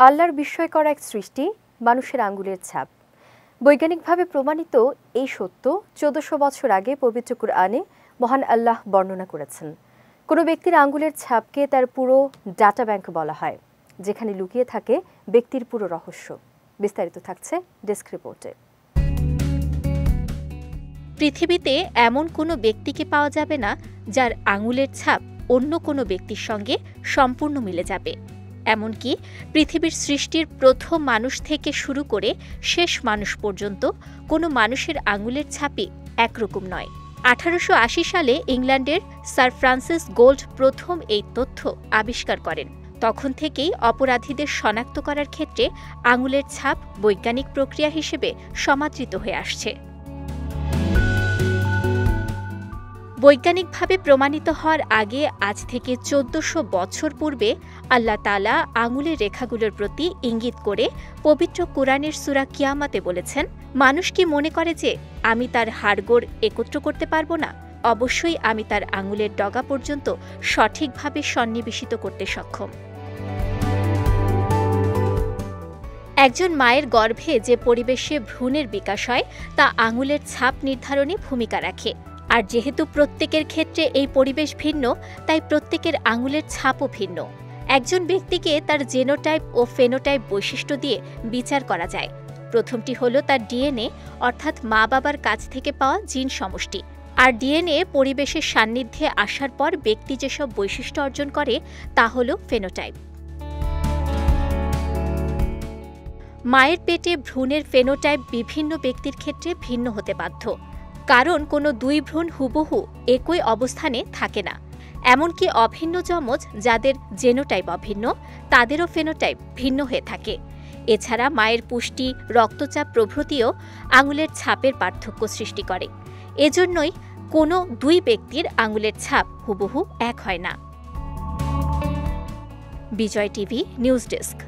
আল্লাহর বিস্ময়কর এক সৃষ্টি মানুষের আঙ্গুলের ছাপ। বৈজ্ঞানিকভাবে প্রমাণিত এই সত্য ১৪০০ বছর আগে পবিত্র কুরআনে মহান আল্লাহ বর্ণনা করেছেন। কোনো ব্যক্তির আঙ্গুলের ছাপকে তার পুরো ডাটা ব্যাংক বলা হয়, যেখানে লুকিয়ে থাকে ব্যক্তির পুরো রহস্য। বিস্তারিত থাকছে ডেস্ক রিপোর্টে। পৃথিবীতে এমন কোনো ব্যক্তিকে পাওয়া যাবে না যার আঙুলের ছাপ অন্য কোনো ব্যক্তির সঙ্গে সম্পূর্ণ মিলে যাবে। এমনকি পৃথিবীর সৃষ্টির প্রথম মানুষ থেকে শুরু করে শেষ মানুষ পর্যন্ত কোনো মানুষের আঙুলের ছাপই একরকম নয়। ১৮৮০ সালে ইংল্যান্ডের স্যার ফ্রান্সিস গোল্ড প্রথম এই তথ্য আবিষ্কার করেন। তখন থেকেই অপরাধীদের শনাক্ত করার ক্ষেত্রে আঙুলের ছাপ বৈজ্ঞানিক প্রক্রিয়া হিসেবে সমাদৃত হয়ে আসছে। বৈজ্ঞানিকভাবে প্রমাণিত হওয়ার আগে আজ থেকে ১৪০০ বছর পূর্বে আল্লাহ তাআলা আঙুলের রেখাগুলোর প্রতি ইঙ্গিত করে পবিত্র কুরআনের সূরা কিয়ামাতে বলেছেন, মানুষ কি মনে করে যে আমি তার হাড়গোড় একত্র করতে পারব না? অবশ্যই আমি তার আঙুলের ডগা পর্যন্ত সঠিকভাবে সন্নিবেশিত করতে সক্ষম। একজন মায়ের গর্ভে যে পরিবেশে ভ্রূণের বিকাশ হয় তা আঙুলের ছাপ নির্ধারণে ভূমিকা রাখে। আর যেহেতু প্রত্যেকের ক্ষেত্রে এই পরিবেশ ভিন্ন, তাই প্রত্যেকের আঙুলের ছাপও ভিন্ন। একজন ব্যক্তিকে তার জেনোটাইপ ও ফেনোটাইপ বৈশিষ্ট্য দিয়ে বিচার করা যায়। প্রথমটি হলো তার ডিএনএ, অর্থাৎ মা বাবার কাছ থেকে পাওয়া জিন সমষ্টি। আর ডিএনএ পরিবেশের সান্নিধ্যে আসার পর ব্যক্তি যেসব বৈশিষ্ট্য অর্জন করে তা হলো ফেনোটাইপ। মায়ের পেটে ভ্রূণের ফেনোটাইপ বিভিন্ন ব্যক্তির ক্ষেত্রে ভিন্ন হতে বাধ্য, কারণ কোনো দুই ভ্রূণ হুবহু একই অবস্থানে থাকে না। এমনকি অভিন্ন যমজ যাদের জেনোটাইপ অভিন্ন, তাদেরও ফেনোটাইপ ভিন্ন হয়ে থাকে। এছাড়া মায়ের পুষ্টি, রক্তচাপ প্রভৃতিও আঙুলের ছাপের পার্থক্য সৃষ্টি করে। এজন্যই কোনো দুই ব্যক্তির আঙুলের ছাপ হুবহু এক হয় না। বিজয় টিভি নিউজ ডেস্ক।